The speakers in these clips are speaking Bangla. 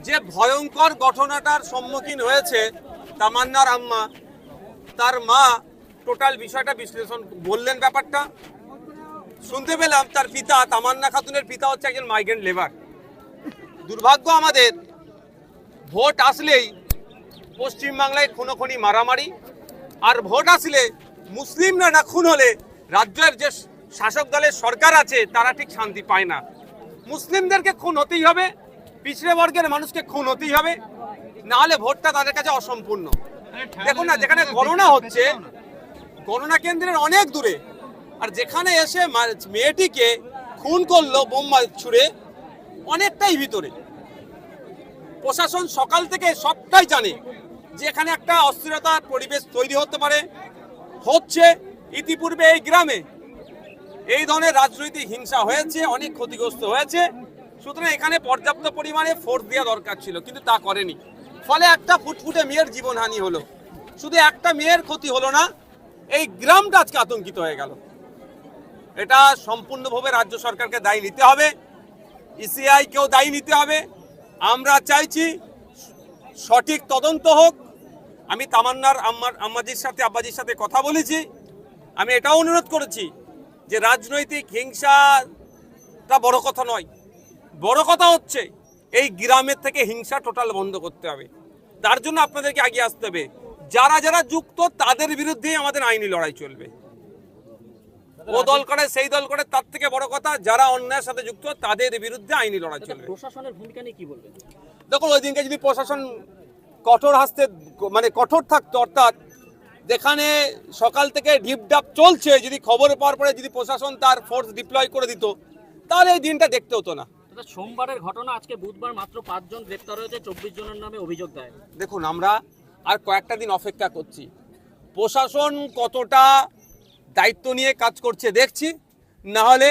যে ভয়ঙ্কর ঘটনাটার সম্মুখীন হয়েছে তামান্নার আম্মা, তার মা টোটাল বিষয়টা বিশ্লেষণ বললেন। ব্যাপারটা শুনতে পেলাম তার পিতা, তামান্না খাতুনের পিতা হচ্ছে একজন মাইগ্রেন্ট লেবার। দুর্ভাগ্য আমাদের, ভোট আসলেই পশ্চিমবাংলায় খুনোখুনি মারামারি, আর ভোট আসলে মুসলিমরা না খুন হলে রাজ্যের যে শাসক দলের সরকার আছে তারা ঠিক শান্তি পায় না। মুসলিমদেরকে খুন হতেই হবে, পিছড়ে বর্গের মানুষকে খুন হতেই হবে, না হলে ভোটটা তাদের কাছে অসম্পূর্ণ। দেখুন না, যেখানে গণনা হচ্ছে গণনা কেন্দ্রের অনেক দূরে, আর যেখানে এসে মেয়েটিকে খুন করলো বোমা ছুড়ে অনেকটাই ভিতরে। প্রশাসন সকাল থেকে সবটাই জানে যে এখানে একটা অস্থিরতার পরিবেশ তৈরি হতে পারে, হচ্ছে। ইতিপূর্বে এই গ্রামে এই ধরনের রাজনৈতিক হিংসা হয়েছে, অনেক ক্ষতিগ্রস্ত হয়েছে। সুতরাং এখানে পর্যাপ্ত পরিমাণে ফোর্স দেওয়া দরকার ছিল, কিন্তু তা করেনি। ফলে একটা ফুটফুটে মেয়ের জীবনহানি হলো। শুধু একটা মেয়ের ক্ষতি হলো না, এই গ্রামটা আজকে আতঙ্কিত হয়ে গেল। এটা সম্পূর্ণভাবে রাজ্য সরকারকে দায়ী নিতে হবে, ইসিআই কেও দায়ী নিতে হবে। আমরা চাইছি সঠিক তদন্ত হোক। আমি তামান্নার আব্বাজির সাথে কথা বলেছি। আমি এটাও অনুরোধ করেছি যে রাজনৈতিক হিংসাটা বড় কথা নয়, বড় কথা হচ্ছে এই গ্রামের থেকে হিংসা টোটাল বন্ধ করতে হবে। তার জন্য আপনাদেরকে এগিয়ে আসতে হবে। যারা যারা যুক্ত তাদের বিরুদ্ধেই আমাদের আইনি লড়াই চলবে। ও দল করে সেই দল করে, তার থেকে বড় কথা যারা অন্যায়ের সাথে যুক্ত তাদের বিরুদ্ধে আইনি লড়াই চলবে। প্রশাসনের ভূমিকা নিয়ে কি বলবেন? দেখুন, ওই দিনকে যদি প্রশাসন কঠোর হাসতে কঠোর থাকতো, অর্থাৎ যেখানে সকাল থেকে ঢিপঢাপ চলছে, যদি খবর পাওয়ার পরে যদি প্রশাসন তার ফোর্স ডিপ্লয় করে দিত, তাহলে এই দিনটা দেখতে হতো না। সোমবারের ঘটনা, আজকে বুধবার মাত্র 5 জন গ্রেপ্তার হয়েছে, 24 জনের নামে অভিযোগ দেয়। দেখুন, আমরা আর কয়েকটা দিন অপেক্ষা করছি। প্রশাসন কতটা দায়িত্ব নিয়ে কাজ করছে দেখছি। না হলে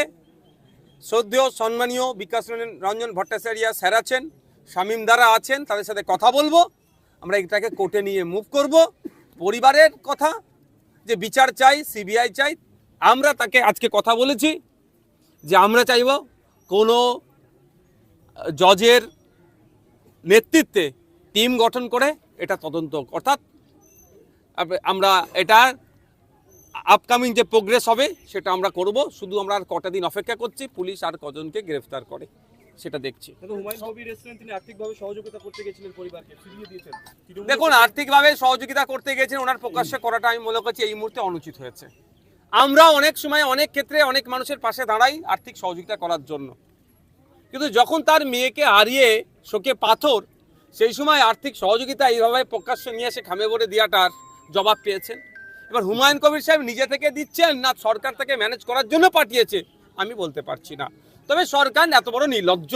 শ্রদ্ধেয় সম্মানীয় বিকাশ রঞ্জন ভট্টাচার্য স্যার আছেন, শামীম দ্বারা আছেন, তাদের সাথে কথা বলবো। আমরা এটাকে কোর্টে নিয়ে মুভ করব। পরিবারের কথা যে বিচার চাই, সিবিআই চাই, আমরা তাকে আজকে কথা বলেছি যে আমরা চাইব কোনো জজের নেতৃত্বে টিম গঠন করে এটা তদন্ত, অর্থাৎ আমরা এটা আপকামিং যে প্রোগ্রেস হবে সেটা আমরা করব। শুধু আমরা আর কটা দিন অপেক্ষা করছি, পুলিশ আর কজনকে গ্রেফতার করে সেটা দেখছি। দেখুন, আর্থিকভাবে সহযোগিতা করতে গেছেন, ওনার প্রকাশ্যে করাটা আমি মনে করছি এই মুহূর্তে অনুচিত হয়েছে। আমরা অনেক সময় অনেক ক্ষেত্রে অনেক মানুষের পাশে দাঁড়াই আর্থিক সহযোগিতা করার জন্য, কিন্তু যখন তার মেয়েকে হারিয়ে শোকে পাথর, সেই সময় আর্থিক সহযোগিতা এইভাবে প্রকাশ্যে নিয়ে এসে খামে ভরে দেওয়াটার জবাব পেয়েছেন। এবার হুমায়ুন কবির সাহেব নিজে থেকে দিচ্ছেন না সরকার থেকে ম্যানেজ করার জন্য পাঠিয়েছে, আমি বলতে পারছি না। তবে সরকার এত বড় নির্লজ্জ,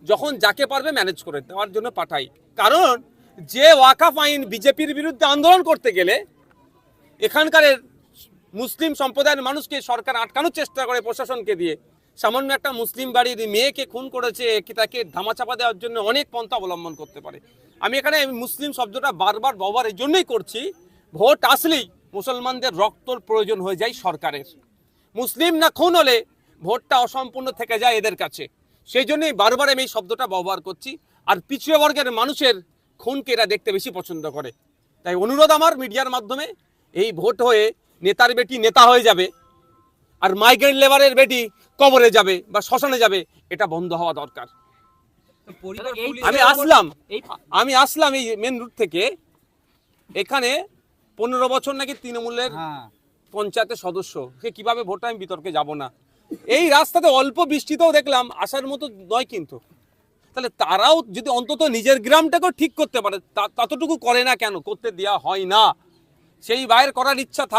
যখন যাকে পারবে ম্যানেজ করে দেওয়ার জন্য পাঠাই। কারণ যে ওয়াকাফ আইন বিজেপির বিরুদ্ধে আন্দোলন করতে গেলে এখানকার মুসলিম সম্প্রদায়ের মানুষকে সরকার আটকানোর চেষ্টা করে প্রশাসনকে দিয়ে, সামান্য একটা মুসলিম বাড়ির মেয়েকে খুন করেছে, তাকে ধামাচাপা দেওয়ার জন্য অনেক পন্থা অবলম্বন করতে পারে। আমি এখানে মুসলিম শব্দটা বারবার ব্যবহার এই জন্যই করছি, ভোট আসলেই মুসলমানদের রক্তর প্রয়োজন হয়ে যায় সরকারের। মুসলিম না খুন হলে ভোটটা অসম্পূর্ণ থেকে যায় এদের কাছে, সেই জন্যই বারবার আমি এই শব্দটা ব্যবহার করছি। আর পিছিয়ে বর্গের মানুষের খুনকে এরা দেখতে বেশি পছন্দ করে। তাই অনুরোধ আমার মিডিয়ার মাধ্যমে, এই ভোট হয়ে নেতার বেটি নেতা হয়ে যাবে আর মাইগ্রেন্ট লেবারের বেটি কবরে যাবে বা শ্মশানে যাবে, এটা বন্ধ হওয়া দরকার। আমি আসলাম এই মেন রুট থেকে, এখানে 15 বছর নাকি তৃণমূলের পঞ্চায়েতের সদস্য, সে কিভাবে ভোট আমি বিতর্কে যাব না। এই রাস্তাতে অল্প বৃষ্টিতেও দেখলাম আসার মতো নয়, কিন্তু তাহলে তারাও যদি অন্তত নিজের গ্রামটাকেও ঠিক করতে পারে, ততটুকু করে না কেন, করতে দেওয়া হয় না। সেই বাইরে করার ইচ্ছা